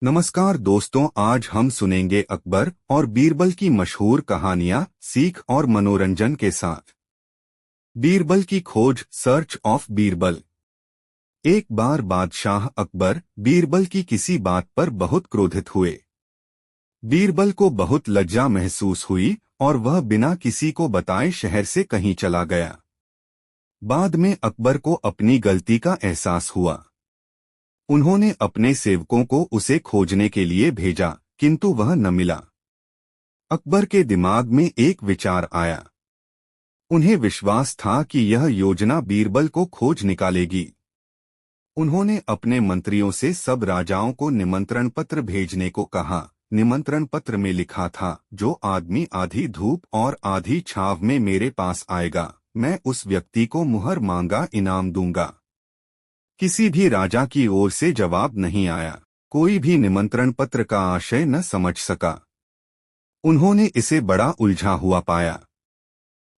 नमस्कार दोस्तों, आज हम सुनेंगे अकबर और बीरबल की मशहूर कहानियां सीख और मनोरंजन के साथ। बीरबल की खोज, सर्च ऑफ बीरबल। एक बार बादशाह अकबर बीरबल की किसी बात पर बहुत क्रोधित हुए। बीरबल को बहुत लज्जा महसूस हुई और वह बिना किसी को बताए शहर से कहीं चला गया। बाद में अकबर को अपनी गलती का एहसास हुआ। उन्होंने अपने सेवकों को उसे खोजने के लिए भेजा, किंतु वह न मिला। अकबर के दिमाग में एक विचार आया। उन्हें विश्वास था कि यह योजना बीरबल को खोज निकालेगी। उन्होंने अपने मंत्रियों से सब राजाओं को निमंत्रण पत्र भेजने को कहा। निमंत्रण पत्र में लिखा था, जो आदमी आधी धूप और आधी छांव में मेरे पास आएगा, मैं उस व्यक्ति को मुहर मांगा इनाम दूंगा। किसी भी राजा की ओर से जवाब नहीं आया। कोई भी निमंत्रण पत्र का आशय न समझ सका। उन्होंने इसे बड़ा उलझा हुआ पाया।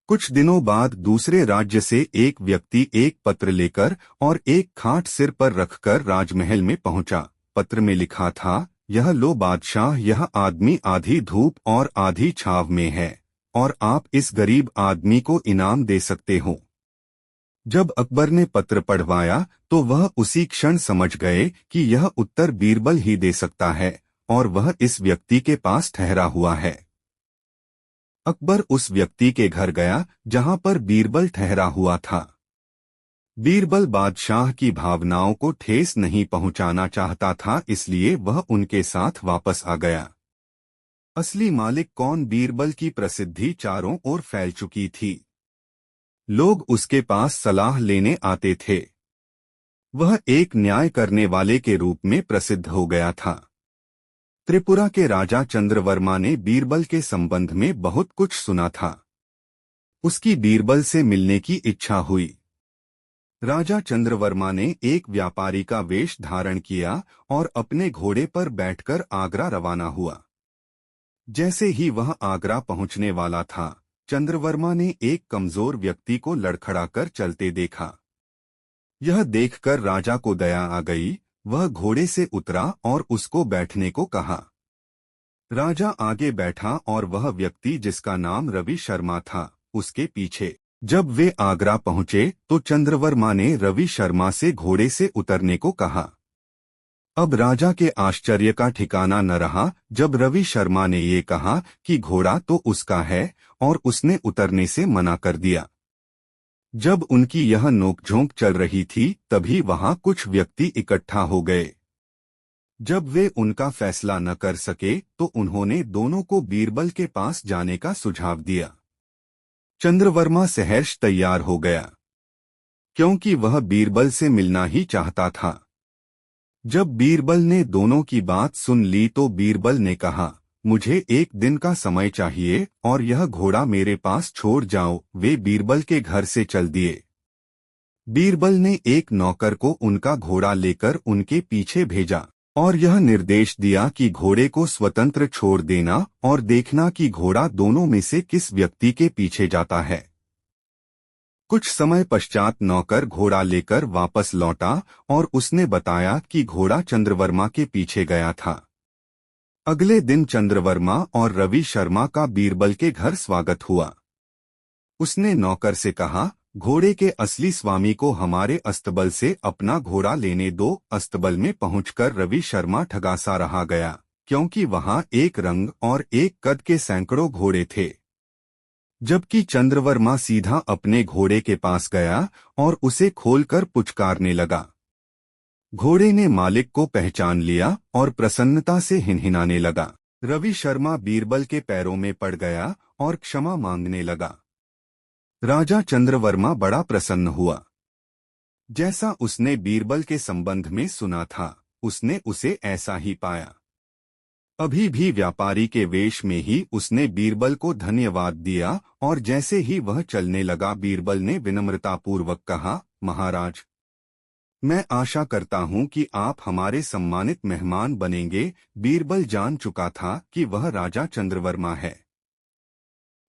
कुछ दिनों बाद दूसरे राज्य से एक व्यक्ति एक पत्र लेकर और एक खाट सिर पर रखकर राजमहल में पहुंचा। पत्र में लिखा था, यह लो बादशाह, यह आदमी आधी धूप और आधी छांव में है और आप इस गरीब आदमी को इनाम दे सकते हो। जब अकबर ने पत्र पढ़वाया तो वह उसी क्षण समझ गए कि यह उत्तर बीरबल ही दे सकता है और वह इस व्यक्ति के पास ठहरा हुआ है। अकबर उस व्यक्ति के घर गया जहां पर बीरबल ठहरा हुआ था। बीरबल बादशाह की भावनाओं को ठेस नहीं पहुंचाना चाहता था, इसलिए वह उनके साथ वापस आ गया। असली मालिक कौन? बीरबल की प्रसिद्धि चारों ओर फैल चुकी थी। लोग उसके पास सलाह लेने आते थे। वह एक न्याय करने वाले के रूप में प्रसिद्ध हो गया था। त्रिपुरा के राजा चंद्रवर्मा ने बीरबल के संबंध में बहुत कुछ सुना था। उसकी बीरबल से मिलने की इच्छा हुई। राजा चंद्रवर्मा ने एक व्यापारी का वेश धारण किया और अपने घोड़े पर बैठकर आगरा रवाना हुआ। जैसे ही वह आगरा पहुंचने वाला था, चंद्रवर्मा ने एक कमजोर व्यक्ति को लड़खड़ाकर चलते देखा। यह देखकर राजा को दया आ गई। वह घोड़े से उतरा और उसको बैठने को कहा। राजा आगे बैठा और वह व्यक्ति, जिसका नाम रवि शर्मा था, उसके पीछे। जब वे आगरा पहुंचे तो चंद्रवर्मा ने रवि शर्मा से घोड़े से उतरने को कहा। अब राजा के आश्चर्य का ठिकाना न रहा जब रवि शर्मा ने ये कहा कि घोड़ा तो उसका है और उसने उतरने से मना कर दिया। जब उनकी यह नोकझोंक चल रही थी तभी वहां कुछ व्यक्ति इकट्ठा हो गए। जब वे उनका फैसला न कर सके तो उन्होंने दोनों को बीरबल के पास जाने का सुझाव दिया। चंद्रवर्मा सहर्ष तैयार हो गया, क्योंकि वह बीरबल से मिलना ही चाहता था। जब बीरबल ने दोनों की बात सुन ली तो बीरबल ने कहा, मुझे एक दिन का समय चाहिए और यह घोड़ा मेरे पास छोड़ जाओ। वे बीरबल के घर से चल दिए। बीरबल ने एक नौकर को उनका घोड़ा लेकर उनके पीछे भेजा और यह निर्देश दिया कि घोड़े को स्वतंत्र छोड़ देना और देखना कि घोड़ा दोनों में से किस व्यक्ति के पीछे जाता है। कुछ समय पश्चात नौकर घोड़ा लेकर वापस लौटा और उसने बताया कि घोड़ा चंद्रवर्मा के पीछे गया था। अगले दिन चंद्रवर्मा और रवि शर्मा का बीरबल के घर स्वागत हुआ। उसने नौकर से कहा, घोड़े के असली स्वामी को हमारे अस्तबल से अपना घोड़ा लेने दो। अस्तबल में पहुंचकर रवि शर्मा ठगासा रहा गया, क्योंकि वहां एक रंग और एक कद के सैकड़ों घोड़े थे। जबकि चंद्रवर्मा सीधा अपने घोड़े के पास गया और उसे खोलकर पुचकारने लगा। घोड़े ने मालिक को पहचान लिया और प्रसन्नता से हिनहिनाने लगा। रवि शर्मा बीरबल के पैरों में पड़ गया और क्षमा मांगने लगा। राजा चंद्रवर्मा बड़ा प्रसन्न हुआ। जैसा उसने बीरबल के संबंध में सुना था, उसने उसे ऐसा ही पाया। अभी भी व्यापारी के वेश में ही उसने बीरबल को धन्यवाद दिया और जैसे ही वह चलने लगा बीरबल ने विनम्रतापूर्वक कहा, महाराज, मैं आशा करता हूं कि आप हमारे सम्मानित मेहमान बनेंगे। बीरबल जान चुका था कि वह राजा चंद्रवर्मा है।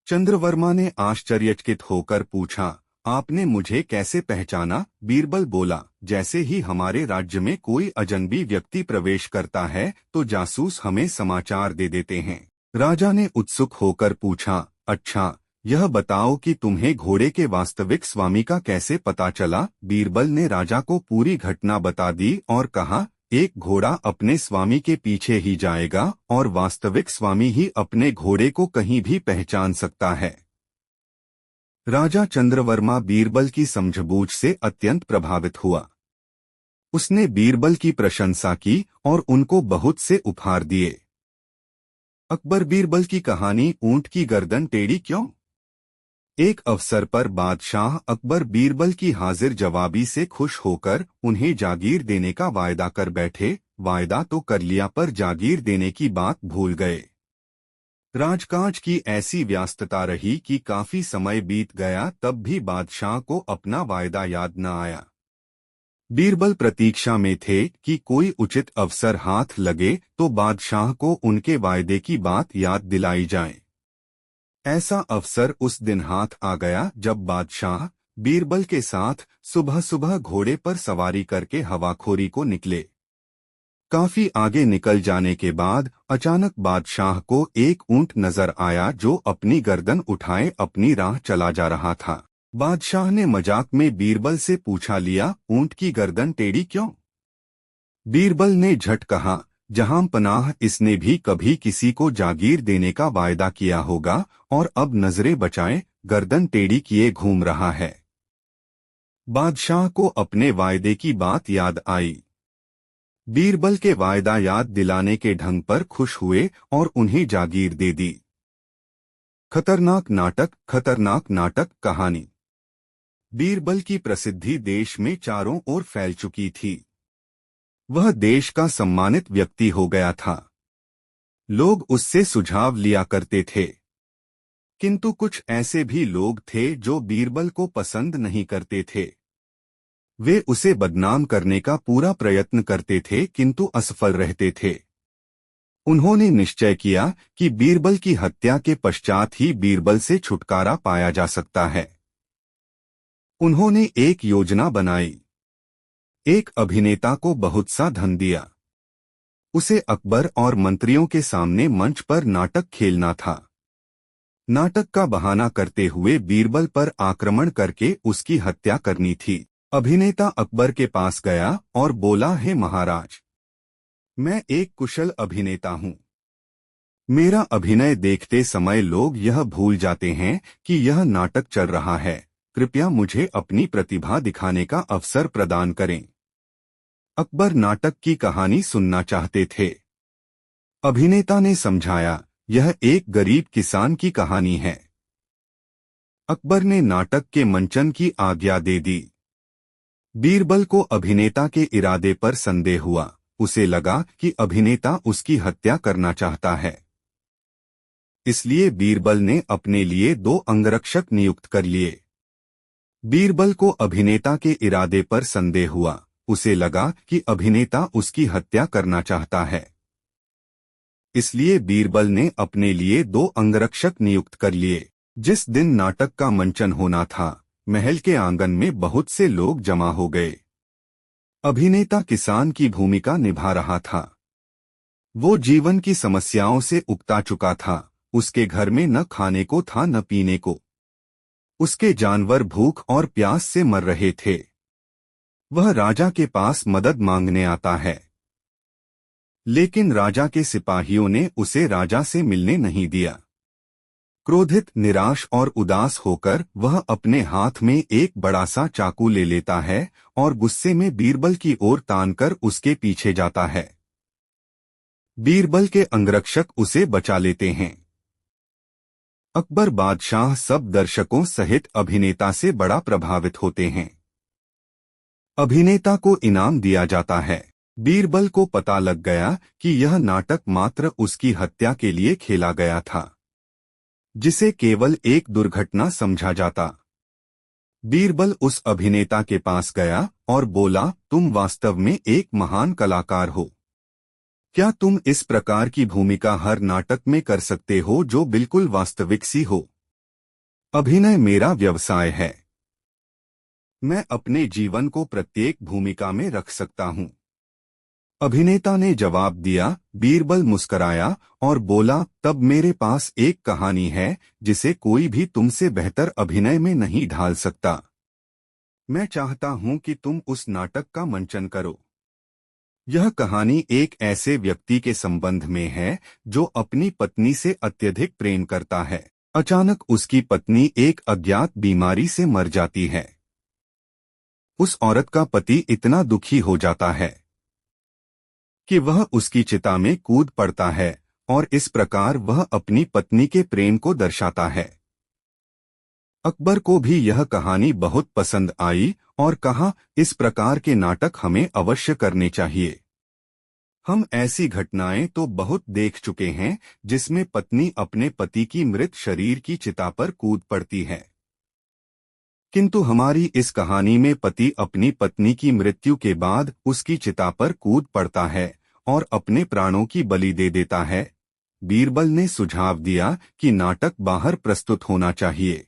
चंद्रवर्मा ने आश्चर्यचकित होकर पूछा, आपने मुझे कैसे पहचाना? बीरबल बोला, जैसे ही हमारे राज्य में कोई अजनबी व्यक्ति प्रवेश करता है तो जासूस हमें समाचार दे देते हैं। राजा ने उत्सुक होकर पूछा, अच्छा, यह बताओ कि तुम्हें घोड़े के वास्तविक स्वामी का कैसे पता चला? बीरबल ने राजा को पूरी घटना बता दी और कहा, एक घोड़ा अपने स्वामी के पीछे ही जाएगा और वास्तविक स्वामी ही अपने घोड़े को कहीं भी पहचान सकता है। राजा चंद्रवर्मा बीरबल की समझबूझ से अत्यंत प्रभावित हुआ। उसने बीरबल की प्रशंसा की और उनको बहुत से उपहार दिए। अकबर बीरबल की कहानी, ऊंट की गर्दन टेढ़ी क्यों? एक अवसर पर बादशाह अकबर बीरबल की हाजिर जवाबी से खुश होकर उन्हें जागीर देने का वायदा कर बैठे। वायदा तो कर लिया पर जागीर देने की बात भूल गए। राजकाज की ऐसी व्यस्तता रही कि काफी समय बीत गया, तब भी बादशाह को अपना वायदा याद न आया। बीरबल प्रतीक्षा में थे कि कोई उचित अवसर हाथ लगे तो बादशाह को उनके वायदे की बात याद दिलाई जाए। ऐसा अवसर उस दिन हाथ आ गया जब बादशाह बीरबल के साथ सुबह सुबह घोड़े पर सवारी करके हवाखोरी को निकले। काफी आगे निकल जाने के बाद अचानक बादशाह को एक ऊंट नजर आया जो अपनी गर्दन उठाए अपनी राह चला जा रहा था। बादशाह ने मजाक में बीरबल से पूछा लिया, ऊंट की गर्दन टेढ़ी क्यों? बीरबल ने झट कहा, जहां पनाह इसने भी कभी किसी को जागीर देने का वायदा किया होगा और अब नजरें बचाए गर्दन टेढ़ी किए घूम रहा है। बादशाह को अपने वायदे की बात याद आई। बीरबल के वायदा याद दिलाने के ढंग पर खुश हुए और उन्हें जागीर दे दी। खतरनाक नाटक कहानी। बीरबल की प्रसिद्धि देश में चारों ओर फैल चुकी थी। वह देश का सम्मानित व्यक्ति हो गया था। लोग उससे सुझाव लिया करते थे, किंतु कुछ ऐसे भी लोग थे जो बीरबल को पसंद नहीं करते थे। वे उसे बदनाम करने का पूरा प्रयत्न करते थे किंतु असफल रहते थे। उन्होंने निश्चय किया कि बीरबल की हत्या के पश्चात ही बीरबल से छुटकारा पाया जा सकता है। उन्होंने एक योजना बनाई। एक अभिनेता को बहुत सा धन दिया। उसे अकबर और मंत्रियों के सामने मंच पर नाटक खेलना था। नाटक का बहाना करते हुए बीरबल पर आक्रमण करके उसकी हत्या करनी थी। अभिनेता अकबर के पास गया और बोला, हे महाराज, मैं एक कुशल अभिनेता हूँ। मेरा अभिनय देखते समय लोग यह भूल जाते हैं कि यह नाटक चल रहा है। कृपया मुझे अपनी प्रतिभा दिखाने का अवसर प्रदान करें। अकबर नाटक की कहानी सुनना चाहते थे। अभिनेता ने समझाया, यह एक गरीब किसान की कहानी है। अकबर ने नाटक के मंचन की आज्ञा दे दी। बीरबल को अभिनेता के इरादे पर संदेह हुआ। उसे लगा कि अभिनेता उसकी हत्या करना चाहता है। इसलिए बीरबल ने अपने लिए 2 अंगरक्षक नियुक्त कर लिए। बीरबल को अभिनेता के इरादे पर संदेह हुआ। उसे लगा कि अभिनेता उसकी हत्या करना चाहता है। इसलिए बीरबल ने अपने लिए 2 अंगरक्षक नियुक्त कर लिए। जिस दिन नाटक का मंचन होना था, महल के आंगन में बहुत से लोग जमा हो गए। अभिनेता किसान की भूमिका निभा रहा था। वो जीवन की समस्याओं से उकता चुका था। उसके घर में न खाने को था न पीने को। उसके जानवर भूख और प्यास से मर रहे थे। वह राजा के पास मदद मांगने आता है, लेकिन राजा के सिपाहियों ने उसे राजा से मिलने नहीं दिया। क्रोधित, निराश और उदास होकर वह अपने हाथ में एक बड़ा सा चाकू ले लेता है और गुस्से में बीरबल की ओर तानकर उसके पीछे जाता है। बीरबल के अंगरक्षक उसे बचा लेते हैं। अकबर बादशाह सब दर्शकों सहित अभिनेता से बड़ा प्रभावित होते हैं। अभिनेता को इनाम दिया जाता है। बीरबल को पता लग गया कि यह नाटक मात्र उसकी हत्या के लिए खेला गया था, जिसे केवल एक दुर्घटना समझा जाता। बीरबल उस अभिनेता के पास गया और बोला, तुम वास्तव में एक महान कलाकार हो। क्या तुम इस प्रकार की भूमिका हर नाटक में कर सकते हो जो बिल्कुल वास्तविक सी हो? अभिनय मेरा व्यवसाय है। मैं अपने जीवन को प्रत्येक भूमिका में रख सकता हूँ। अभिनेता ने जवाब दिया। बीरबल मुस्कराया और बोला, तब मेरे पास एक कहानी है जिसे कोई भी तुमसे बेहतर अभिनय में नहीं ढाल सकता। मैं चाहता हूँ कि तुम उस नाटक का मंचन करो। यह कहानी एक ऐसे व्यक्ति के संबंध में है जो अपनी पत्नी से अत्यधिक प्रेम करता है। अचानक उसकी पत्नी एक अज्ञात बीमारी से मर जाती है। उस औरत का पति इतना दुखी हो जाता है कि वह उसकी चिता में कूद पड़ता है और इस प्रकार वह अपनी पत्नी के प्रेम को दर्शाता है। अकबर को भी यह कहानी बहुत पसंद आई और कहा, इस प्रकार के नाटक हमें अवश्य करने चाहिए। हम ऐसी घटनाएं तो बहुत देख चुके हैं जिसमें पत्नी अपने पति की मृत शरीर की चिता पर कूद पड़ती है, किंतु हमारी इस कहानी में पति अपनी पत्नी की मृत्यु के बाद उसकी चिता पर कूद पड़ता है और अपने प्राणों की बलि दे देता है। बीरबल ने सुझाव दिया कि नाटक बाहर प्रस्तुत होना चाहिए।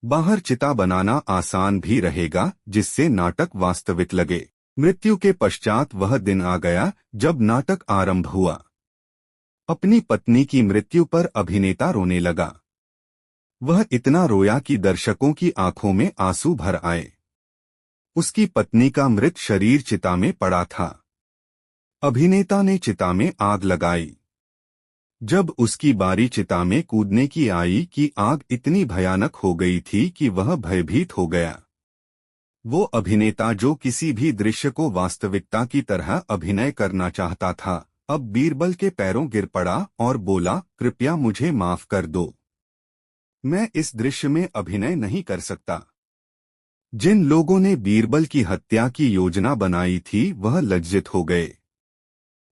बाहर चिता बनाना आसान भी रहेगा, जिससे नाटक वास्तविक लगे। मृत्यु के पश्चात वह दिन आ गया जब नाटक आरंभ हुआ। अपनी पत्नी की मृत्यु पर अभिनेता रोने लगा। वह इतना रोया कि दर्शकों की आंखों में आंसू भर आए। उसकी पत्नी का मृत शरीर चिता में पड़ा था। अभिनेता ने चिता में आग लगाई। जब उसकी बारी चिता में कूदने की आई कि आग इतनी भयानक हो गई थी कि वह भयभीत हो गया। वो अभिनेता जो किसी भी दृश्य को वास्तविकता की तरह अभिनय करना चाहता था, अब बीरबल के पैरों गिर पड़ा और बोला, कृपया मुझे माफ कर दो। मैं इस दृश्य में अभिनय नहीं कर सकता। जिन लोगों ने बीरबल की हत्या की योजना बनाई थी वह लज्जित हो गए।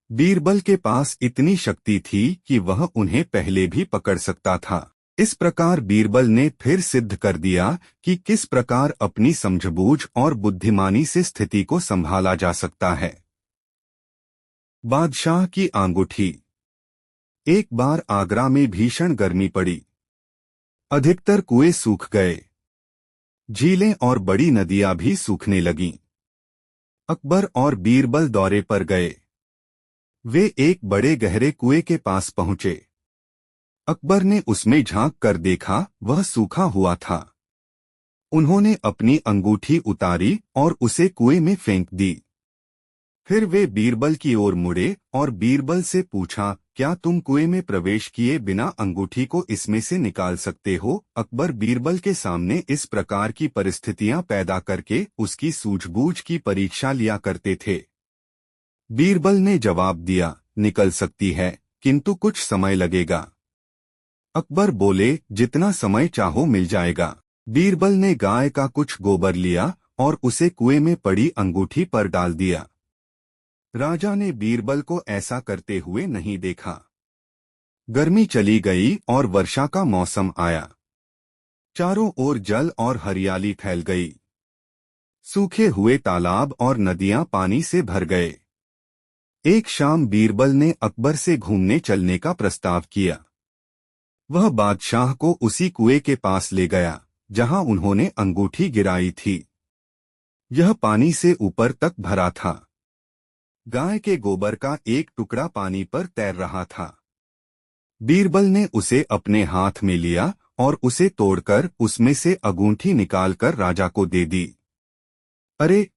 बीरबल के पास इतनी शक्ति थी कि वह उन्हें पहले भी पकड़ सकता था। इस प्रकार बीरबल ने फिर सिद्ध कर दिया कि किस प्रकार अपनी समझबूझ और बुद्धिमानी से स्थिति को संभाला जा सकता है। बादशाह की अंगूठी। एक बार आगरा में भीषण गर्मी पड़ी। अधिकतर कुएं सूख गए। झीलें और बड़ी नदियां भी सूखने लगीं। अकबर और बीरबल दौरे पर गए। वे एक बड़े गहरे कुएं के पास पहुंचे। अकबर ने उसमें झांक कर देखा, वह सूखा हुआ था। उन्होंने अपनी अंगूठी उतारी और उसे कुएं में फेंक दी। फिर वे बीरबल की ओर मुड़े और बीरबल से पूछा, क्या तुम कुएं में प्रवेश किए बिना अंगूठी को इसमें से निकाल सकते हो? अकबर बीरबल के सामने इस प्रकार की परिस्थितियां पैदा करके उसकी सूझबूझ की परीक्षा लिया करते थे। बीरबल ने जवाब दिया, निकल सकती है, किंतु कुछ समय लगेगा। अकबर बोले, जितना समय चाहो मिल जाएगा। बीरबल ने गाय का कुछ गोबर लिया और उसे कुएं में पड़ी अंगूठी पर डाल दिया। राजा ने बीरबल को ऐसा करते हुए नहीं देखा। गर्मी चली गई और वर्षा का मौसम आया। चारों ओर जल और हरियाली फैल गई। सूखे हुए तालाब और नदियां पानी से भर गए। एक शाम बीरबल ने अकबर से घूमने चलने का प्रस्ताव किया। वह बादशाह को उसी कुएं के पास ले गया जहां उन्होंने अंगूठी गिराई थी। यह पानी से ऊपर तक भरा था। गाय के गोबर का एक टुकड़ा पानी पर तैर रहा था। बीरबल ने उसे अपने हाथ में लिया और उसे तोड़कर उसमें से अंगूठी निकालकर राजा को दे दी। अरे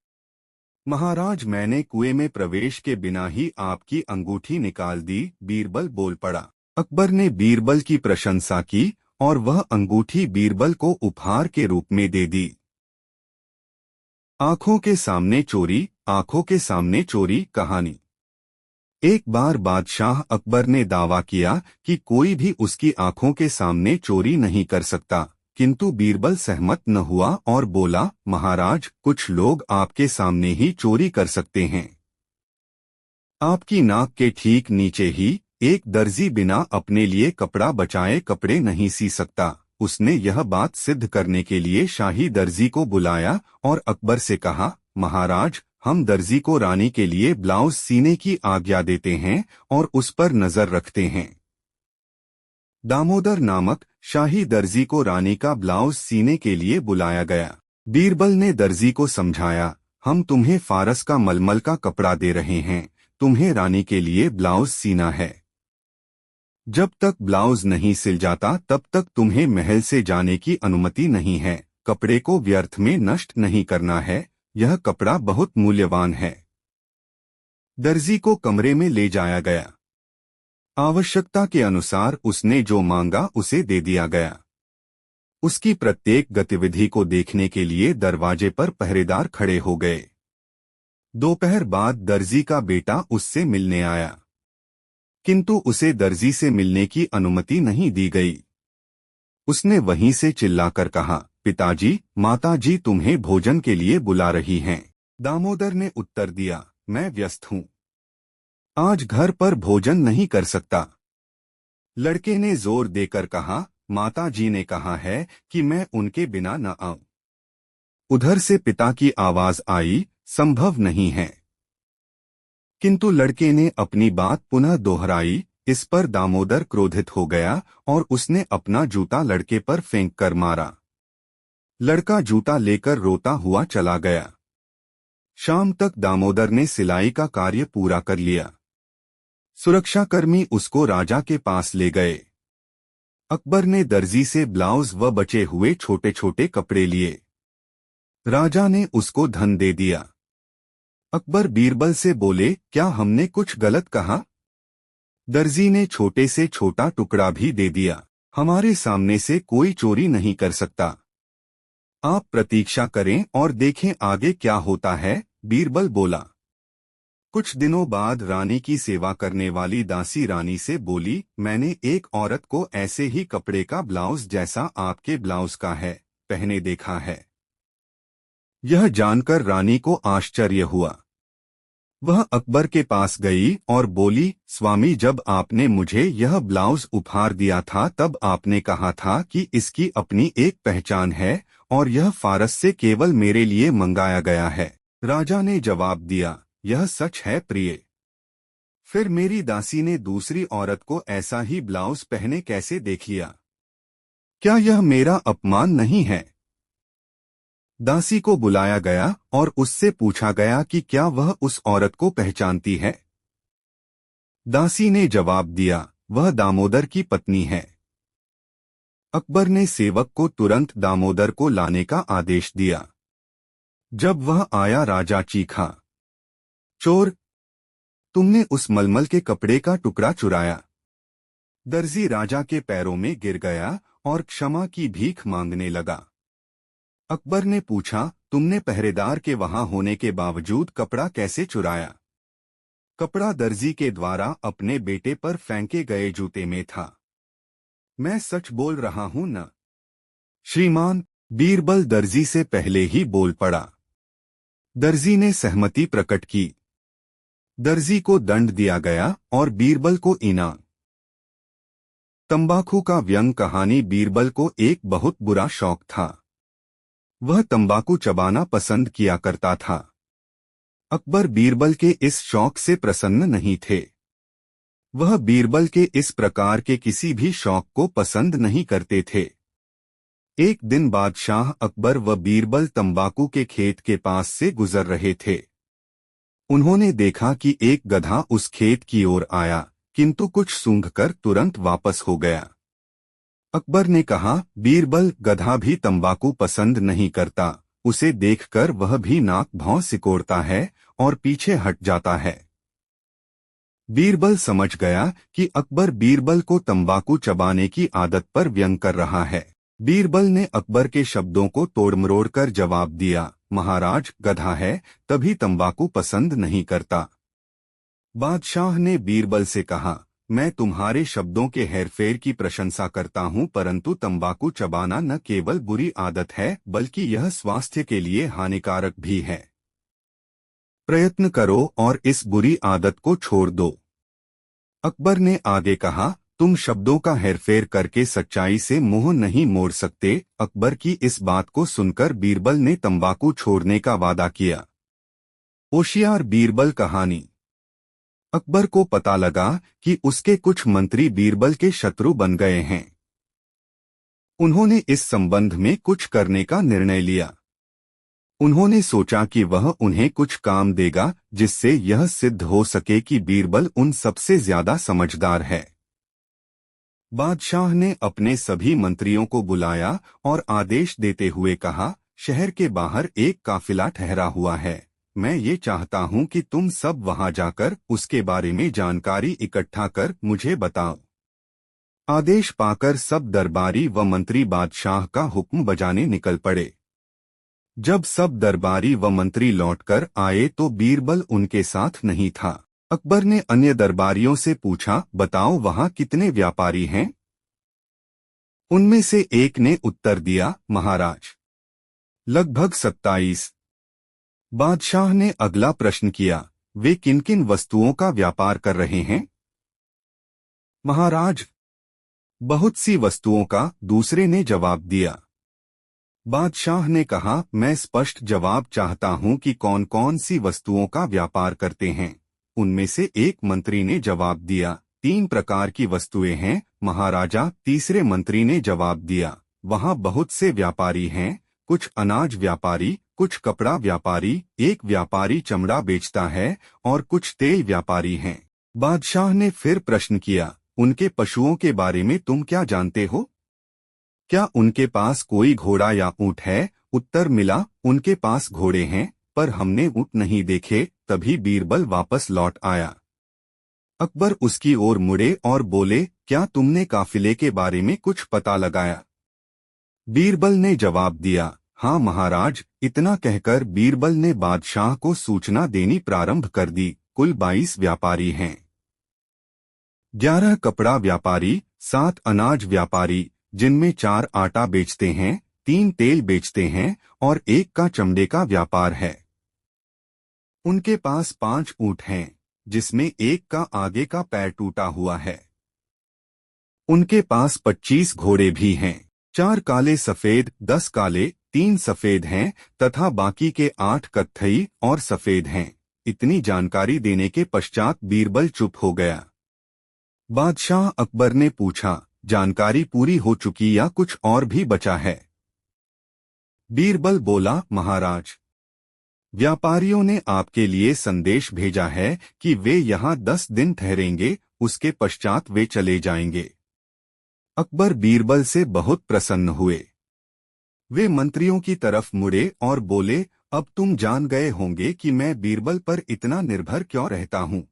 महाराज, मैंने कुएं में प्रवेश के बिना ही आपकी अंगूठी निकाल दी, बीरबल बोल पड़ा। अकबर ने बीरबल की प्रशंसा की और वह अंगूठी बीरबल को उपहार के रूप में दे दी। आंखों के सामने चोरी, आंखों के सामने चोरी कहानी। एक बार बादशाह अकबर ने दावा किया कि कोई भी उसकी आंखों के सामने चोरी नहीं कर सकता, किंतु बीरबल सहमत न हुआ और बोला, महाराज, कुछ लोग आपके सामने ही चोरी कर सकते हैं। आपकी नाक के ठीक नीचे ही एक दर्जी बिना अपने लिए कपड़ा बचाए कपड़े नहीं सी सकता। उसने यह बात सिद्ध करने के लिए शाही दर्जी को बुलाया और अकबर से कहा, महाराज, हम दर्जी को रानी के लिए ब्लाउज सीने की आज्ञा देते हैं और उस पर नजर रखते हैं। दामोदर नामक शाही दर्जी को रानी का ब्लाउज सीने के लिए बुलाया गया। बीरबल ने दर्जी को समझाया, हम तुम्हें फारस का मलमल का कपड़ा दे रहे हैं, तुम्हें रानी के लिए ब्लाउज सीना है। जब तक ब्लाउज नहीं सिल जाता तब तक तुम्हें महल से जाने की अनुमति नहीं है। कपड़े को व्यर्थ में नष्ट नहीं करना है, यह कपड़ा बहुत मूल्यवान है। दर्जी को कमरे में ले जाया गया। आवश्यकता के अनुसार उसने जो मांगा उसे दे दिया गया। उसकी प्रत्येक गतिविधि को देखने के लिए दरवाजे पर पहरेदार खड़े हो गए। दोपहर बाद दर्जी का बेटा उससे मिलने आया, किंतु उसे दर्जी से मिलने की अनुमति नहीं दी गई। उसने वहीं से चिल्लाकर कहा, पिताजी, माताजी तुम्हें भोजन के लिए बुला रही हैं। दामोदर ने उत्तर दिया, मैं व्यस्त हूँ, आज घर पर भोजन नहीं कर सकता। लड़के ने जोर देकर कहा, माताजी ने कहा है कि मैं उनके बिना न आऊं। उधर से पिता की आवाज आई, संभव नहीं है। किंतु लड़के ने अपनी बात पुनः दोहराई। इस पर दामोदर क्रोधित हो गया और उसने अपना जूता लड़के पर फेंक कर मारा। लड़का जूता लेकर रोता हुआ चला गया। शाम तक दामोदर ने सिलाई का कार्य पूरा कर लिया। सुरक्षाकर्मी उसको राजा के पास ले गए। अकबर ने दर्जी से ब्लाउज व बचे हुए छोटे छोटे कपड़े लिए। राजा ने उसको धन दे दिया। अकबर बीरबल से बोले, क्या हमने कुछ गलत कहा? दर्जी ने छोटे से छोटा टुकड़ा भी दे दिया। हमारे सामने से कोई चोरी नहीं कर सकता। आप प्रतीक्षा करें और देखें आगे क्या होता है, बीरबल बोला। कुछ दिनों बाद रानी की सेवा करने वाली दासी रानी से बोली, मैंने एक औरत को ऐसे ही कपड़े का ब्लाउज जैसा आपके ब्लाउज का है पहने देखा है। यह जानकर रानी को आश्चर्य हुआ। वह अकबर के पास गई और बोली, स्वामी, जब आपने मुझे यह ब्लाउज उपहार दिया था तब आपने कहा था कि इसकी अपनी एक पहचान है और यह फारस से केवल मेरे लिए मंगाया गया है। राजा ने जवाब दिया, यह सच है प्रिय। फिर मेरी दासी ने दूसरी औरत को ऐसा ही ब्लाउज पहने कैसे देख लिया? क्या यह मेरा अपमान नहीं है? दासी को बुलाया गया और उससे पूछा गया कि क्या वह उस औरत को पहचानती है। दासी ने जवाब दिया, वह दामोदर की पत्नी है। अकबर ने सेवक को तुरंत दामोदर को लाने का आदेश दिया। जब वह आया, राजा चीखा, चोर, तुमने उस मलमल के कपड़े का टुकड़ा चुराया। दर्जी राजा के पैरों में गिर गया और क्षमा की भीख मांगने लगा। अकबर ने पूछा, तुमने पहरेदार के वहां होने के बावजूद कपड़ा कैसे चुराया? कपड़ा दर्जी के द्वारा अपने बेटे पर फेंके गए जूते में था। मैं सच बोल रहा हूं न? श्रीमान, बीरबल दर्जी से पहले ही बोल पड़ा। दर्जी ने सहमति प्रकट की। दर्जी को दंड दिया गया और बीरबल को इनाम। तंबाकू का व्यंग कहानी। बीरबल को एक बहुत बुरा शौक था। वह तंबाकू चबाना पसंद किया करता था। अकबर बीरबल के इस शौक से प्रसन्न नहीं थे। वह बीरबल के इस प्रकार के किसी भी शौक को पसंद नहीं करते थे। एक दिन बादशाह अकबर व बीरबल तंबाकू के खेत के पास से गुजर रहे थे। उन्होंने देखा कि एक गधा उस खेत की ओर आया, किंतु कुछ सूंघकर तुरंत वापस हो गया। अकबर ने कहा, बीरबल, गधा भी तंबाकू पसंद नहीं करता, उसे देखकर वह भी नाक भौं सिकोड़ता है और पीछे हट जाता है। बीरबल समझ गया कि अकबर बीरबल को तंबाकू चबाने की आदत पर व्यंग कर रहा है। बीरबल ने अकबर के शब्दों को तोड़मरोड़ कर जवाब दिया, महाराज, गधा है तभी तंबाकू पसंद नहीं करता। बादशाह ने बीरबल से कहा, मैं तुम्हारे शब्दों के हेरफेर की प्रशंसा करता हूं, परंतु तंबाकू चबाना न केवल बुरी आदत है बल्कि यह स्वास्थ्य के लिए हानिकारक भी है। प्रयत्न करो और इस बुरी आदत को छोड़ दो। अकबर ने आगे कहा, तुम शब्दों का हेरफेर करके सच्चाई से मुंह नहीं मोड़ सकते। अकबर की इस बात को सुनकर बीरबल ने तंबाकू छोड़ने का वादा किया। होशियार बीरबल कहानी। अकबर को पता लगा कि उसके कुछ मंत्री बीरबल के शत्रु बन गए हैं। उन्होंने इस संबंध में कुछ करने का निर्णय लिया। उन्होंने सोचा कि वह उन्हें कुछ काम देगा जिससे यह सिद्ध हो सके कि बीरबल उन सबसे ज्यादा समझदार है। बादशाह ने अपने सभी मंत्रियों को बुलाया और आदेश देते हुए कहा, शहर के बाहर एक काफिला ठहरा हुआ है। मैं ये चाहता हूँ कि तुम सब वहां जाकर उसके बारे में जानकारी इकट्ठा कर मुझे बताओ। आदेश पाकर सब दरबारी व मंत्री बादशाह का हुक्म बजाने निकल पड़े। जब सब दरबारी व मंत्री लौटकर आए तो बीरबल उनके साथ नहीं था। अकबर ने अन्य दरबारियों से पूछा, बताओ वहां कितने व्यापारी हैं? उनमें से एक ने उत्तर दिया, महाराज, लगभग 27। बादशाह ने अगला प्रश्न किया, वे किन किन वस्तुओं का व्यापार कर रहे हैं? महाराज, बहुत सी वस्तुओं का, दूसरे ने जवाब दिया। बादशाह ने कहा, मैं स्पष्ट जवाब चाहता हूं कि कौन कौन सी वस्तुओं का व्यापार करते हैं। उनमें से एक मंत्री ने जवाब दिया, 3 प्रकार की वस्तुएं हैं महाराजा। तीसरे मंत्री ने जवाब दिया, वहां बहुत से व्यापारी हैं, कुछ अनाज व्यापारी, कुछ कपड़ा व्यापारी, एक व्यापारी चमड़ा बेचता है और कुछ तेल व्यापारी हैं। बादशाह ने फिर प्रश्न किया, उनके पशुओं के बारे में तुम क्या जानते हो? क्या उनके पास कोई घोड़ा या ऊंट है? उत्तर मिला, उनके पास घोड़े हैं, पर हमने ऊंट नहीं देखे। तभी बीरबल वापस लौट आया। अकबर उसकी ओर मुड़े और बोले, क्या तुमने काफिले के बारे में कुछ पता लगाया? बीरबल ने जवाब दिया, हाँ महाराज। इतना कहकर बीरबल ने बादशाह को सूचना देनी प्रारंभ कर दी। कुल 22 व्यापारी हैं। 11 कपड़ा व्यापारी, 7 अनाज व्यापारी, जिनमें 4 आटा बेचते हैं, 3 तेल बेचते हैं और 1 का चमड़े का व्यापार है। उनके पास 5 ऊंट हैं, जिसमें 1 का आगे का पैर टूटा हुआ है। उनके पास 25 घोड़े भी हैं। 4 काले सफेद, 10 काले, 3 सफेद हैं तथा बाकी के 8 कत्थई और सफेद हैं। इतनी जानकारी देने के पश्चात बीरबल चुप हो गया। बादशाह अकबर ने पूछा, जानकारी पूरी हो चुकी या कुछ और भी बचा है? बीरबल बोला, महाराज, व्यापारियों ने आपके लिए संदेश भेजा है कि वे यहाँ 10 दिन ठहरेंगे, उसके पश्चात वे चले जाएंगे। अकबर बीरबल से बहुत प्रसन्न हुए। वे मंत्रियों की तरफ मुड़े और बोले, अब तुम जान गए होंगे कि मैं बीरबल पर इतना निर्भर क्यों रहता हूँ।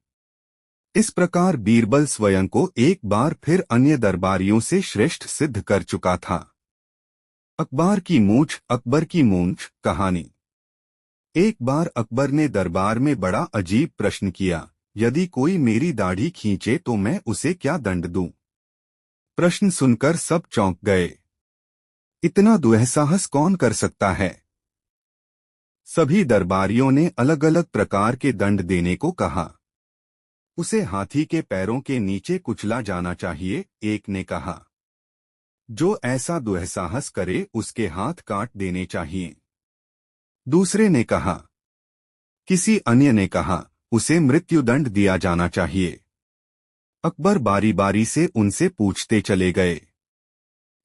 इस प्रकार बीरबल स्वयं को एक बार फिर अन्य दरबारियों से श्रेष्ठ सिद्ध कर चुका था। अकबर की मूंछ, अकबर की मूंछ कहानी। एक बार अकबर ने दरबार में बड़ा अजीब प्रश्न किया, यदि कोई मेरी दाढ़ी खींचे तो मैं उसे क्या दंड दूं? प्रश्न सुनकर सब चौंक गए। इतना दुस्साहस कौन कर सकता है? सभी दरबारियों ने अलग अलग प्रकार के दंड देने को कहा। उसे हाथी के पैरों के नीचे कुचला जाना चाहिए, एक ने कहा। जो ऐसा दुस्साहस करे उसके हाथ काट देने चाहिए, दूसरे ने कहा। किसी अन्य ने कहा, उसे मृत्युदंड दिया जाना चाहिए। अकबर बारी बारी से उनसे पूछते चले गए।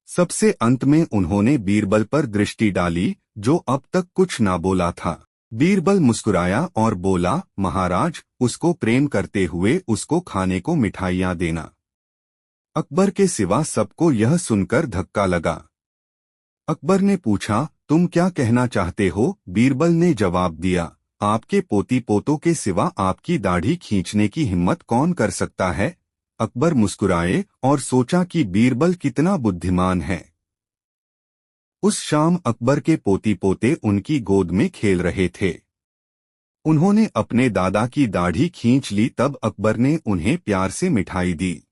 सबसे अंत में उन्होंने बीरबल पर दृष्टि डाली, जो अब तक कुछ ना बोला था। बीरबल मुस्कुराया और बोला, महाराज, उसको प्रेम करते हुए उसको खाने को मिठाइयाँ देना। अकबर के सिवा सबको यह सुनकर धक्का लगा। अकबर ने पूछा, तुम क्या कहना चाहते हो? बीरबल ने जवाब दिया, आपके पोती पोतों के सिवा आपकी दाढ़ी खींचने की हिम्मत कौन कर सकता है? अकबर मुस्कुराए और सोचा कि बीरबल कितना बुद्धिमान है। उस शाम अकबर के पोती पोते उनकी गोद में खेल रहे थे। उन्होंने अपने दादा की दाढ़ी खींच ली, तब अकबर ने उन्हें प्यार से मिठाई दी।